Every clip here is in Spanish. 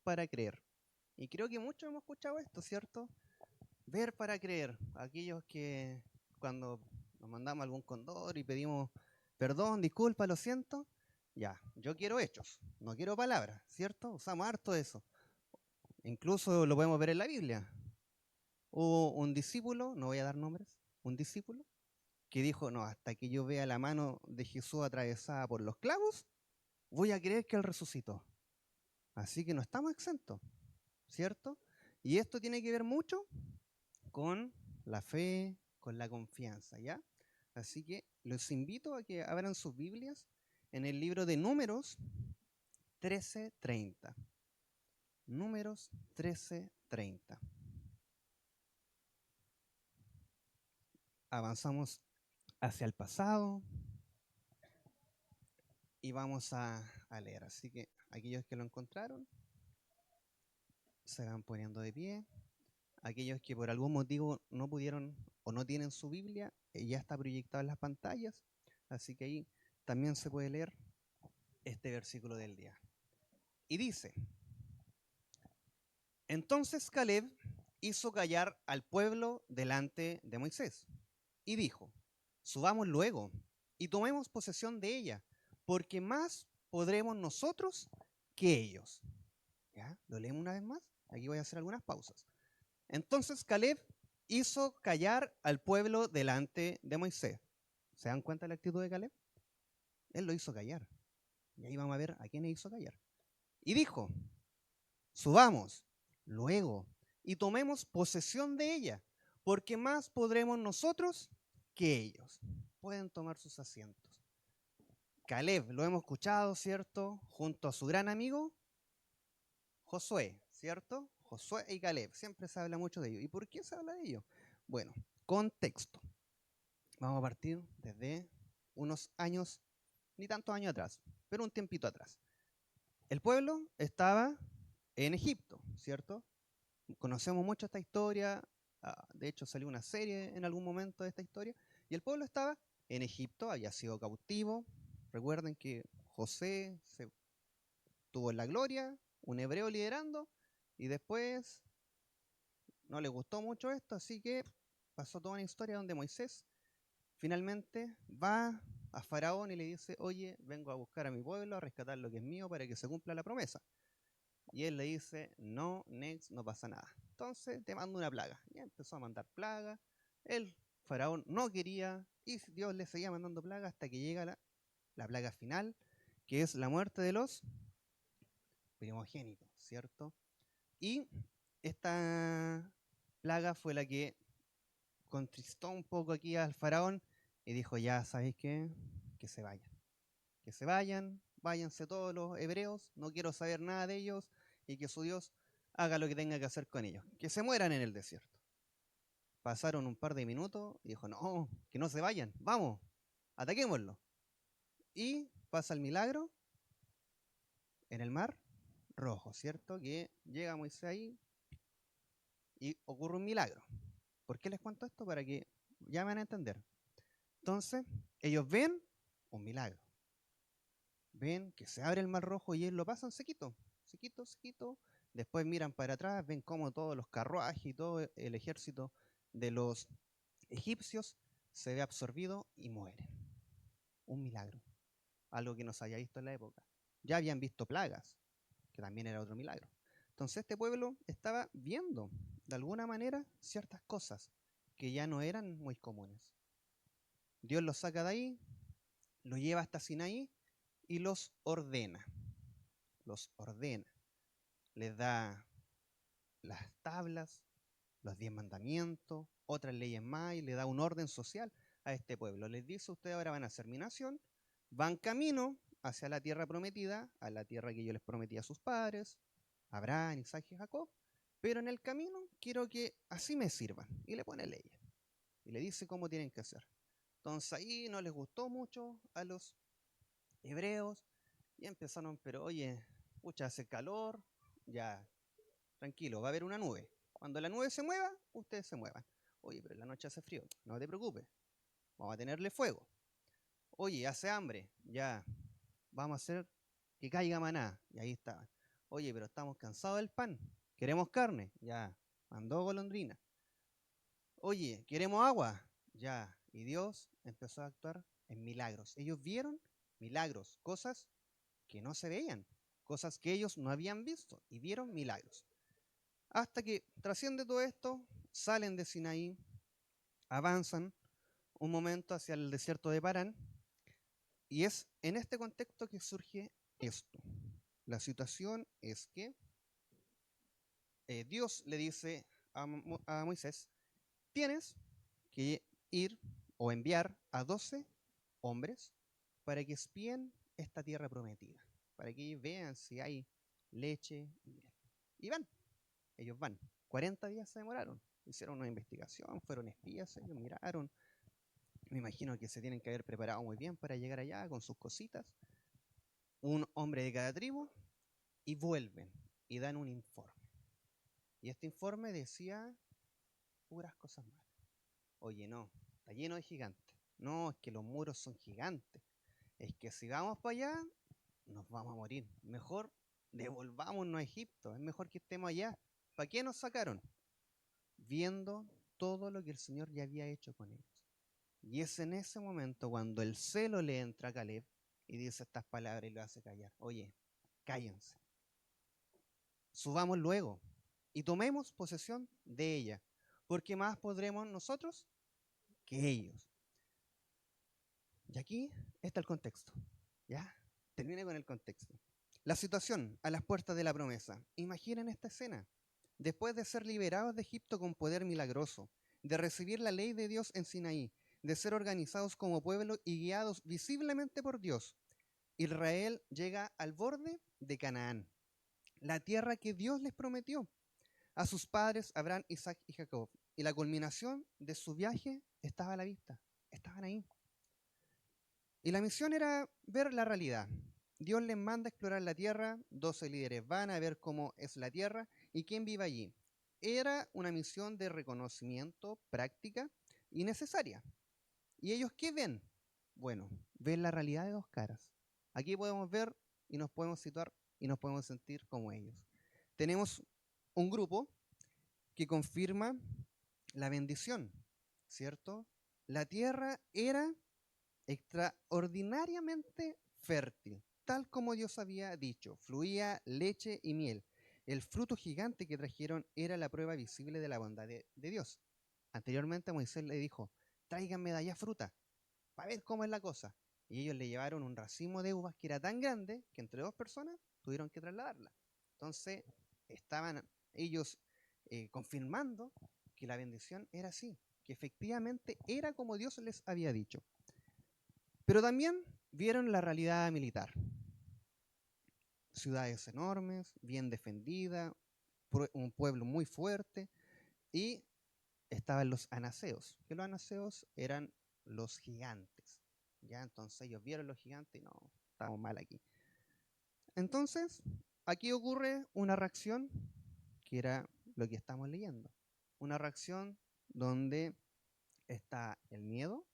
para creer. Y creo que muchos hemos escuchado esto, ¿cierto? Ver para creer. Aquellos que cuando nos mandamos algún condor y pedimos perdón, disculpa, lo siento, ya, yo quiero hechos, no quiero palabras, ¿cierto? Usamos harto eso. Incluso lo podemos ver en la Biblia. Hubo un discípulo, no voy a dar nombres, un discípulo que dijo, no, hasta que yo vea la mano de Jesús atravesada por los clavos, voy a creer que Él resucitó. Así que no estamos exentos, ¿cierto? Y esto tiene que ver mucho con la fe, con la confianza, ¿ya? Así que los invito a que abran sus Biblias en el libro de Números 13:30. Números 13:30. Avanzamos hacia el pasado y vamos a leer. Así que aquellos que lo encontraron se van poniendo de pie. Aquellos que por algún motivo no pudieron o no tienen su Biblia, ya está proyectado en las pantallas. Así que ahí también se puede leer este versículo del día. Y dice, entonces Caleb hizo callar al pueblo delante de Moisés y dijo, subamos luego y tomemos posesión de ella, porque más podremos nosotros que ellos. ¿Ya? ¿Lo leemos una vez más? Aquí voy a hacer algunas pausas. Entonces Caleb hizo callar al pueblo delante de Moisés. ¿Se dan cuenta de la actitud de Caleb? Él lo hizo callar. Y ahí vamos a ver a quién le hizo callar. Y dijo, subamos luego y tomemos posesión de ella, porque más podremos nosotros que ellos. Pueden tomar sus asientos. Caleb, lo hemos escuchado, ¿cierto? Junto a su gran amigo Josué, ¿cierto? Josué y Caleb, siempre se habla mucho de ellos. ¿Y por qué se habla de ellos? Bueno, contexto. Vamos a partir desde unos años, ni tantos años atrás, pero un tiempito atrás. El pueblo estaba en Egipto, ¿cierto? Conocemos mucho esta historia, de hecho salió una serie en algún momento de esta historia, y el pueblo estaba en Egipto, había sido cautivo. Recuerden que José se tuvo en la gloria, un hebreo liderando, y después no le gustó mucho esto, así que pasó toda una historia donde Moisés finalmente va a Faraón y le dice, oye, vengo a buscar a mi pueblo, a rescatar lo que es mío para que se cumpla la promesa. Y él le dice, no, next, no pasa nada. Entonces te mando una plaga. Y empezó a mandar plagas. El faraón no quería y Dios le seguía mandando plagas hasta que llega la plaga final, que es la muerte de los primogénitos, ¿cierto? Y esta plaga fue la que contristó un poco aquí al faraón y dijo, ya, ¿sabéis qué? Que se vayan. Que se vayan, váyanse todos los hebreos, no quiero saber nada de ellos y que su Dios haga lo que tenga que hacer con ellos. Que se mueran en el desierto. Pasaron un par de minutos y dijo, no, que no se vayan, vamos, ataquémoslo. Y pasa el milagro en el mar rojo, ¿cierto? Que llega Moisés ahí y ocurre un milagro. ¿Por qué les cuento esto? Para que ya me van a entender. Entonces, ellos ven un milagro. Ven que se abre el mar rojo y ellos lo pasan sequito, sequito, sequito. Después miran para atrás, ven cómo todos los carruajes y todo el ejército de los egipcios se ve absorbido y mueren. Un milagro, algo que no se había visto en la época. Ya habían visto plagas, que también era otro milagro. Entonces este pueblo estaba viendo, de alguna manera, ciertas cosas que ya no eran muy comunes. Dios los saca de ahí, los lleva hasta Sinaí y los ordena. Los ordena. Les da las tablas, los 10 mandamientos, otras leyes más y le da un orden social a este pueblo. Les dice, ustedes ahora van a ser mi nación, van camino hacia la tierra prometida, a la tierra que yo les prometí a sus padres, Abraham, Isaac y Jacob, pero en el camino quiero que así me sirvan. Y le pone leyes y le dice cómo tienen que hacer. Entonces ahí no les gustó mucho a los hebreos y empezaron, pero oye, pucha, hace calor, ya, tranquilo, va a haber una nube. Cuando la nube se mueva, ustedes se muevan. Oye, pero en la noche hace frío, no te preocupes, vamos a tenerle fuego. Oye, hace hambre, ya, vamos a hacer que caiga maná. Y ahí estaban. Oye, pero estamos cansados del pan. Queremos carne. Ya, mandó golondrina. Oye, queremos agua. Ya. Y Dios empezó a actuar en milagros. Ellos vieron milagros, cosas que no se veían, cosas que ellos no habían visto y vieron milagros. Hasta que trasciende todo esto, salen de Sinaí, avanzan un momento hacia el desierto de Parán y es en este contexto que surge esto. La situación es que Dios le dice a Moisés, tienes que ir o enviar a 12 hombres para que espíen esta tierra prometida, para que vean si hay leche y miel. Y van, ellos van. 40 días se demoraron, hicieron una investigación, fueron espías, ellos miraron. Me imagino que se tienen que haber preparado muy bien para llegar allá con sus cositas. Un hombre de cada tribu y vuelven y dan un informe. Y este informe decía puras cosas malas. Oye, no, está lleno de gigantes. No, es que los muros son gigantes. Es que si vamos para allá, nos vamos a morir. Mejor devolvámonos a Egipto. Es mejor que estemos allá. ¿Para qué nos sacaron? Viendo todo lo que el Señor ya había hecho con ellos. Y es en ese momento cuando el celo le entra a Caleb y dice estas palabras y lo hace callar. Oye, cállense. Subamos luego y tomemos posesión de ella, porque más podremos nosotros que ellos. Y aquí está el contexto. ¿Ya? Termine con el contexto. La situación a las puertas de la promesa. Imaginen esta escena. Después de ser liberados de Egipto con poder milagroso, de recibir la ley de Dios en Sinaí, de ser organizados como pueblo y guiados visiblemente por Dios, Israel llega al borde de Canaán, la tierra que Dios les prometió a sus padres Abraham, Isaac y Jacob. Y la culminación de su viaje estaba a la vista. Estaban ahí. Y la misión era ver la realidad. Dios les manda a explorar la tierra, 12 líderes van a ver cómo es la tierra y quién vive allí. Era una misión de reconocimiento, práctica y necesaria. ¿Y ellos qué ven? Bueno, ven la realidad de dos caras. Aquí podemos ver y nos podemos situar y nos podemos sentir como ellos. Tenemos un grupo que confirma la bendición, ¿cierto? La tierra era extraordinariamente fértil, tal como Dios había dicho, fluía leche y miel. El fruto gigante que trajeron era la prueba visible de la bondad de Dios. Anteriormente Moisés le dijo, tráiganme de allá fruta, para ver cómo es la cosa. Y ellos le llevaron un racimo de uvas que era tan grande que entre dos personas tuvieron que trasladarla. Entonces estaban ellos confirmando que la bendición era así, que efectivamente era como Dios les había dicho. Pero también vieron la realidad militar. Ciudades enormes, bien defendidas, un pueblo muy fuerte y estaban los anaseos, que los anaseos eran los gigantes. Ya, entonces ellos vieron los gigantes y no, estamos mal aquí. Entonces, aquí ocurre una reacción que era lo que estamos leyendo. Una reacción donde está el miedo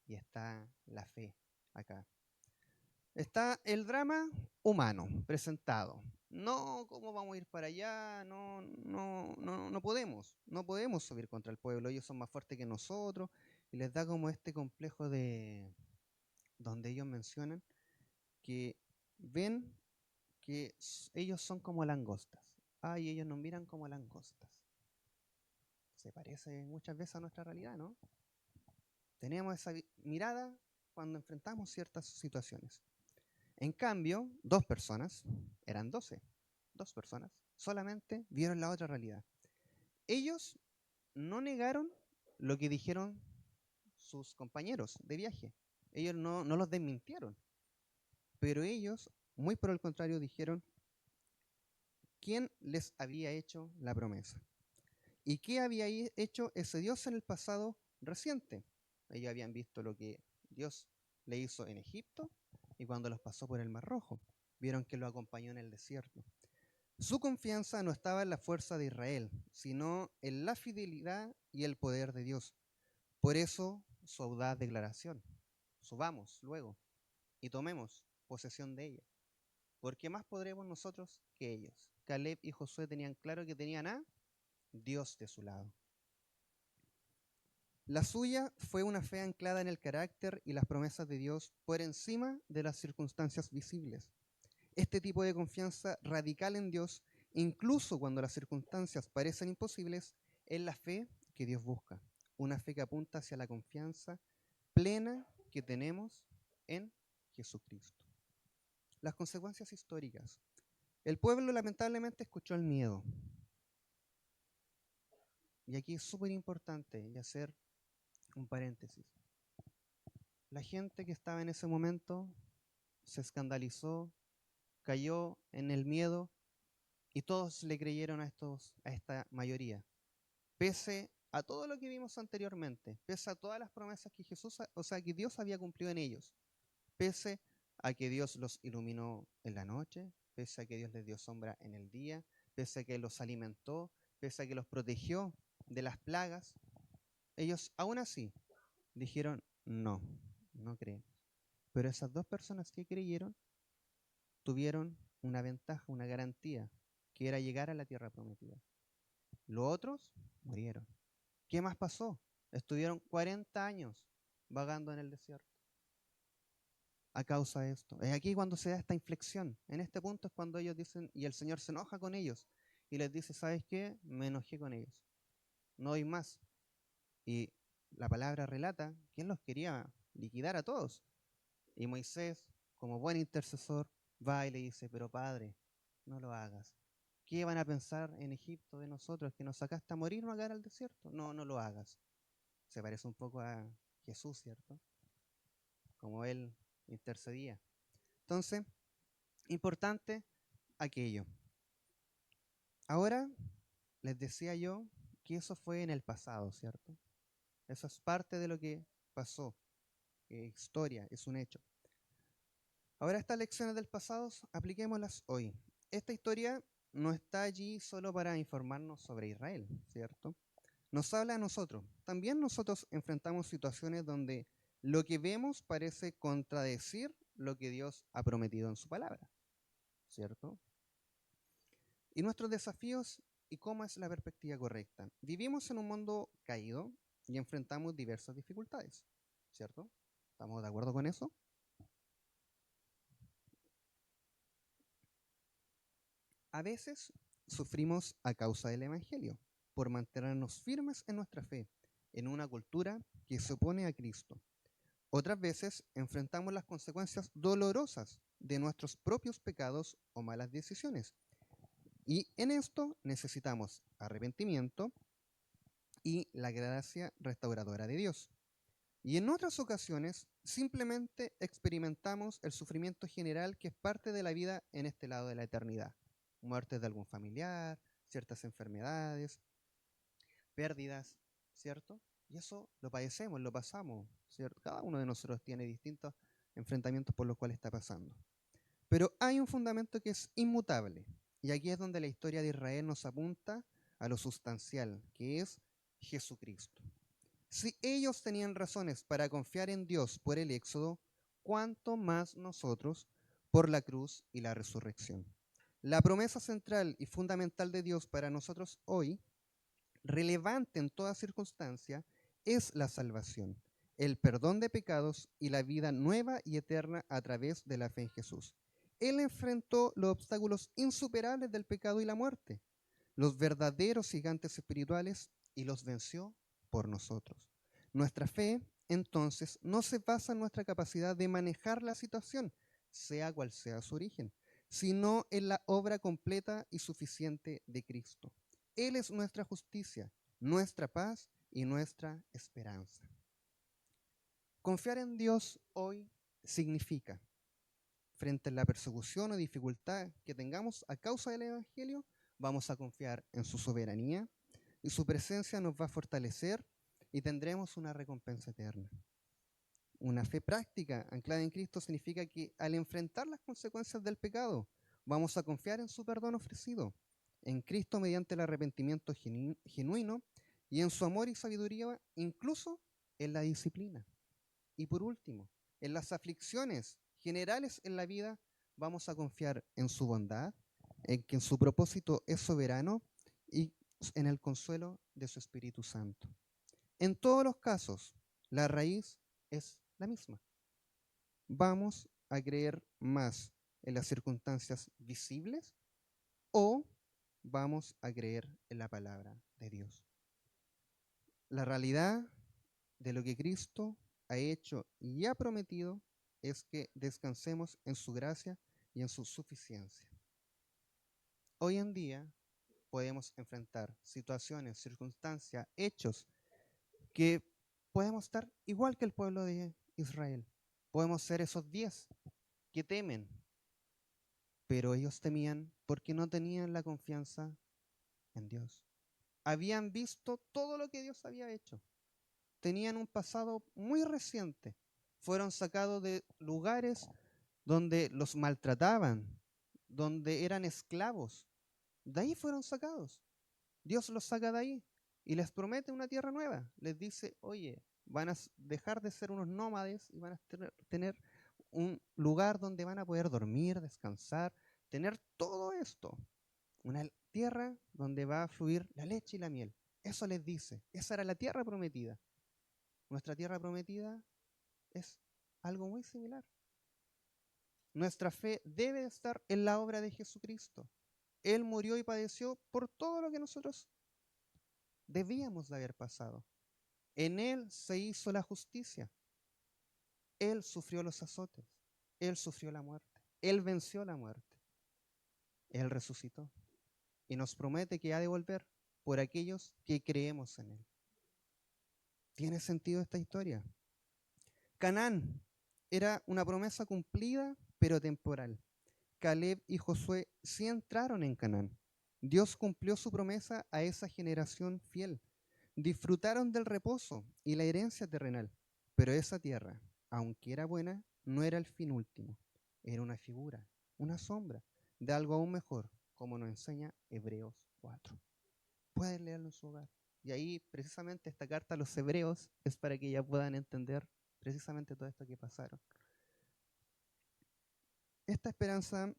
y está la fe acá. Está el drama humano presentado. No, ¿cómo vamos a ir para allá? No, no, no, no podemos subir contra el pueblo, ellos son más fuertes que nosotros, y les da como este complejo de donde ellos mencionan que ven que ellos son como langostas. Ay, ellos nos miran como langostas. Se parece muchas veces a nuestra realidad, ¿no? Tenemos esa mirada cuando enfrentamos ciertas situaciones. En cambio, dos personas, eran 12, dos personas, solamente vieron la otra realidad. Ellos no negaron lo que dijeron sus compañeros de viaje. Ellos no los desmintieron. Pero ellos, muy por el contrario, dijeron quién les había hecho la promesa. ¿Y qué había hecho ese Dios en el pasado reciente? Ellos habían visto lo que Dios le hizo en Egipto y cuando los pasó por el Mar Rojo. Vieron que lo acompañó en el desierto. Su confianza no estaba en la fuerza de Israel, sino en la fidelidad y el poder de Dios. Por eso su audaz declaración. Subamos luego y tomemos posesión de ella. porque más podremos nosotros que ellos. Caleb y Josué tenían claro que tenían a Dios de su lado. La suya fue una fe anclada en el carácter y las promesas de Dios por encima de las circunstancias visibles. Este tipo de confianza radical en Dios, incluso cuando las circunstancias parecen imposibles, es la fe que Dios busca. Una fe que apunta hacia la confianza plena que tenemos en Jesucristo. Las consecuencias históricas. El pueblo lamentablemente escuchó el miedo. Y aquí es súper importante y hacer un paréntesis. La gente que estaba en ese momento se escandalizó, cayó en el miedo y todos le creyeron a esta mayoría. Pese a todo lo que vimos anteriormente, pese a todas las promesas que que Dios había cumplido en ellos, pese a que Dios los iluminó en la noche, pese a que Dios les dio sombra en el día, pese a que los alimentó, pese a que los protegió de las plagas, ellos aún así dijeron, no, no creemos. Pero esas dos personas que creyeron tuvieron una ventaja, una garantía, que era llegar a la tierra prometida. Los otros murieron. ¿Qué más pasó? Estuvieron 40 años vagando en el desierto a causa de esto. Es aquí cuando se da esta inflexión. En este punto es cuando ellos dicen, y el Señor se enoja con ellos y les dice, ¿sabes qué? Me enojé con ellos. No doy más. Y la palabra relata que Él los quería liquidar a todos. Y Moisés, como buen intercesor, va y le dice, pero Padre, no lo hagas. ¿Qué van a pensar en Egipto de nosotros? ¿Que nos sacaste a morirnos acá en el desierto? No, no lo hagas. Se parece un poco a Jesús, ¿cierto? Como Él intercedía. Entonces, importante aquello. Ahora, les decía yo que eso fue en el pasado, ¿cierto? Eso es parte de lo que pasó. Historia, es un hecho. Ahora estas lecciones del pasado apliquémoslas hoy. Esta historia no está allí solo para informarnos sobre Israel, ¿cierto? Nos habla a nosotros. También nosotros enfrentamos situaciones donde lo que vemos parece contradecir lo que Dios ha prometido en su palabra, ¿cierto? Y nuestros desafíos y cómo es la perspectiva correcta. Vivimos en un mundo caído y enfrentamos diversas dificultades, ¿cierto? ¿Estamos de acuerdo con eso? A veces sufrimos a causa del Evangelio, por mantenernos firmes en nuestra fe, en una cultura que se opone a Cristo. Otras veces enfrentamos las consecuencias dolorosas de nuestros propios pecados o malas decisiones. Y en esto necesitamos arrepentimiento y la gracia restauradora de Dios. Y en otras ocasiones simplemente experimentamos el sufrimiento general que es parte de la vida en este lado de la eternidad. Muertes de algún familiar, ciertas enfermedades, pérdidas, ¿cierto? Y eso lo padecemos, lo pasamos, ¿cierto? Cada uno de nosotros tiene distintos enfrentamientos por los cuales está pasando. Pero hay un fundamento que es inmutable, y aquí es donde la historia de Israel nos apunta a lo sustancial, que es Jesucristo. Si ellos tenían razones para confiar en Dios por el Éxodo, ¿cuánto más nosotros por la cruz y la resurrección? La promesa central y fundamental de Dios para nosotros hoy, relevante en toda circunstancia, es la salvación, el perdón de pecados y la vida nueva y eterna a través de la fe en Jesús. Él enfrentó los obstáculos insuperables del pecado y la muerte, los verdaderos gigantes espirituales, y los venció por nosotros. Nuestra fe, entonces, no se basa en nuestra capacidad de manejar la situación, sea cual sea su origen, sino en la obra completa y suficiente de Cristo. Él es nuestra justicia, nuestra paz y nuestra esperanza. Confiar en Dios hoy significa, frente a la persecución o dificultad que tengamos a causa del Evangelio, vamos a confiar en su soberanía y su presencia nos va a fortalecer y tendremos una recompensa eterna. Una fe práctica anclada en Cristo significa que al enfrentar las consecuencias del pecado, vamos a confiar en su perdón ofrecido, en Cristo mediante el arrepentimiento genuino y en su amor y sabiduría, incluso en la disciplina. Y por último, en las aflicciones generales en la vida, vamos a confiar en su bondad, en que en su propósito es soberano y en el consuelo de su Espíritu Santo. En todos los casos, la raíz es la misma. ¿Vamos a creer más en las circunstancias visibles o vamos a creer en la palabra de Dios? La realidad de lo que Cristo ha hecho y ha prometido es que descansemos en su gracia y en su suficiencia. Hoy en día podemos enfrentar situaciones, circunstancias, hechos que podemos estar igual que el pueblo de Israel. Podemos ser esos 10 que temen, pero ellos temían porque no tenían la confianza en Dios. Habían visto todo lo que Dios había hecho. Tenían un pasado muy reciente. Fueron sacados de lugares donde los maltrataban, donde eran esclavos. De ahí fueron sacados. Dios los saca de ahí y les promete una tierra nueva. Les dice, oye, van a dejar de ser unos nómades y van a tener un lugar donde van a poder dormir, descansar, tener todo esto. Una tierra donde va a fluir la leche y la miel. Eso les dice. Esa era la tierra prometida. Nuestra tierra prometida es algo muy similar. Nuestra fe debe estar en la obra de Jesucristo. Él murió y padeció por todo lo que nosotros debíamos de haber pasado. En Él se hizo la justicia. Él sufrió los azotes. Él sufrió la muerte. Él venció la muerte. Él resucitó. Y nos promete que ha de volver por aquellos que creemos en Él. ¿Tiene sentido esta historia? Canaán era una promesa cumplida, pero temporal. Caleb y Josué sí entraron en Canaán. Dios cumplió su promesa a esa generación fiel. Disfrutaron del reposo y la herencia terrenal, pero esa tierra, aunque era buena, no era el fin último. Era una figura, una sombra de algo aún mejor, como nos enseña Hebreos 4. Pueden leerlo en su hogar. Y ahí, precisamente, esta carta a los hebreos es para que ya puedan entender precisamente todo esto que pasaron. Esta esperanza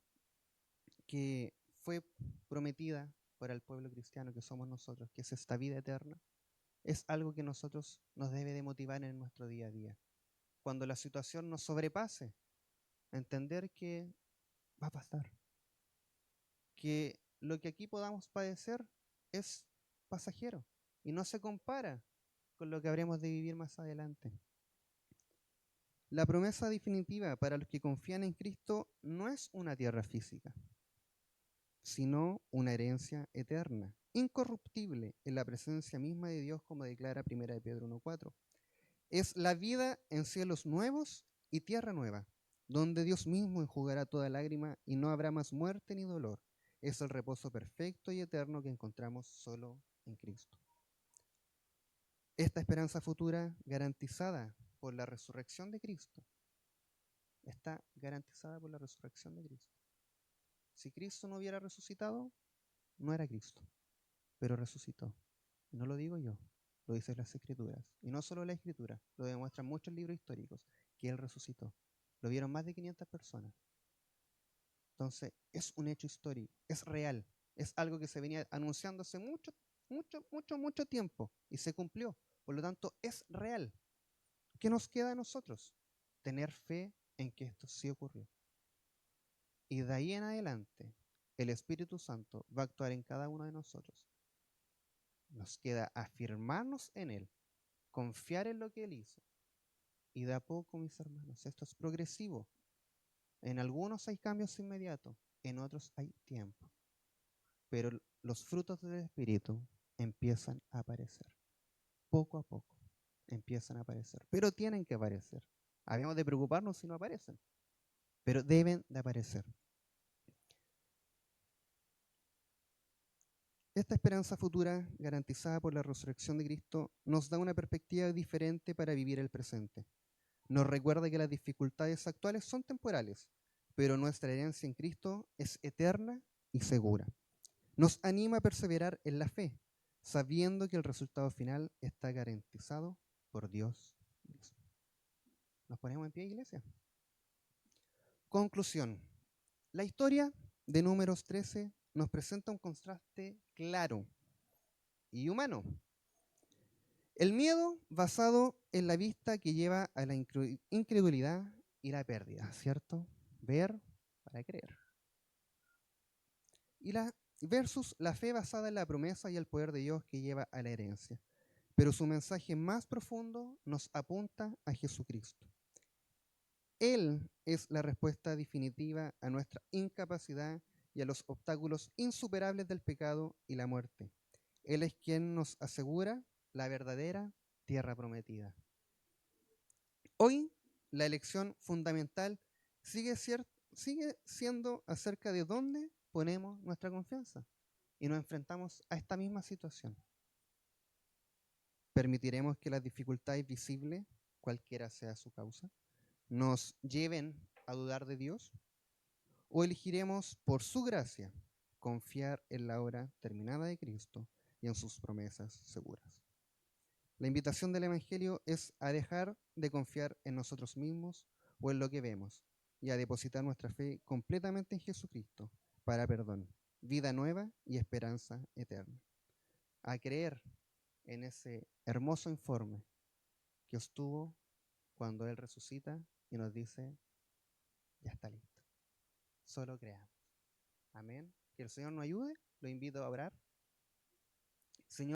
que fue prometida para el pueblo cristiano que somos nosotros, que es esta vida eterna, es algo que nosotros nos debe de motivar en nuestro día a día. Cuando la situación nos sobrepase, entender que va a pasar, que lo que aquí podamos padecer es pasajero y no se compara con lo que habremos de vivir más adelante. La promesa definitiva para los que confían en Cristo no es una tierra física, sino una herencia eterna, incorruptible en la presencia misma de Dios, como declara 1 de Pedro 1:4. Es la vida en cielos nuevos y tierra nueva, donde Dios mismo enjugará toda lágrima y no habrá más muerte ni dolor. Es el reposo perfecto y eterno que encontramos solo en Cristo. Esta esperanza futura, garantizada por la resurrección de Cristo, está garantizada por la resurrección de Cristo. Si Cristo no hubiera resucitado, no era Cristo, pero resucitó. Y no lo digo yo, lo dicen las Escrituras. Y no solo la Escritura, lo demuestran muchos libros históricos, que Él resucitó. Lo vieron más de 500 personas. Entonces, es un hecho histórico, es real, es algo que se venía anunciando hace mucho tiempo y se cumplió. Por lo tanto, es real. ¿Qué nos queda a nosotros? Tener fe en que esto sí ocurrió. Y de ahí en adelante, el Espíritu Santo va a actuar en cada uno de nosotros. Nos queda afirmarnos en Él, confiar en lo que Él hizo. Y de a poco, mis hermanos, esto es progresivo. En algunos hay cambios inmediatos, en otros hay tiempo. Pero los frutos del Espíritu empiezan a aparecer. Poco a poco empiezan a aparecer. Pero tienen que aparecer. Habíamos de preocuparnos si no aparecen. Pero deben de aparecer. Esta esperanza futura, garantizada por la resurrección de Cristo, nos da una perspectiva diferente para vivir el presente. Nos recuerda que las dificultades actuales son temporales, pero nuestra herencia en Cristo es eterna y segura. Nos anima a perseverar en la fe, sabiendo que el resultado final está garantizado por Dios mismo. ¿Nos ponemos en pie, iglesia? Conclusión. La historia de Números 13 nos presenta un contraste claro y humano. El miedo basado en la vista que lleva a la incredulidad y la pérdida, ¿cierto? Ver para creer. Y versus la fe basada en la promesa y el poder de Dios que lleva a la herencia. Pero su mensaje más profundo nos apunta a Jesucristo. Él es la respuesta definitiva a nuestra incapacidad y a los obstáculos insuperables del pecado y la muerte. Él es quien nos asegura la verdadera tierra prometida. Hoy, la elección fundamental sigue siendo acerca de dónde ponemos nuestra confianza y nos enfrentamos a esta misma situación. ¿Permitiremos que las dificultades visibles, cualquiera sea su causa, nos lleven a dudar de Dios? ¿O elegiremos, por su gracia, confiar en la obra terminada de Cristo y en sus promesas seguras? La invitación del Evangelio es a dejar de confiar en nosotros mismos o en lo que vemos y a depositar nuestra fe completamente en Jesucristo para perdón, vida nueva y esperanza eterna. A creer en ese hermoso informe que obtuvo cuando Él resucita y nos dice, ya está listo, solo creamos. Amén. Que el Señor nos ayude, lo invito a orar. Señor,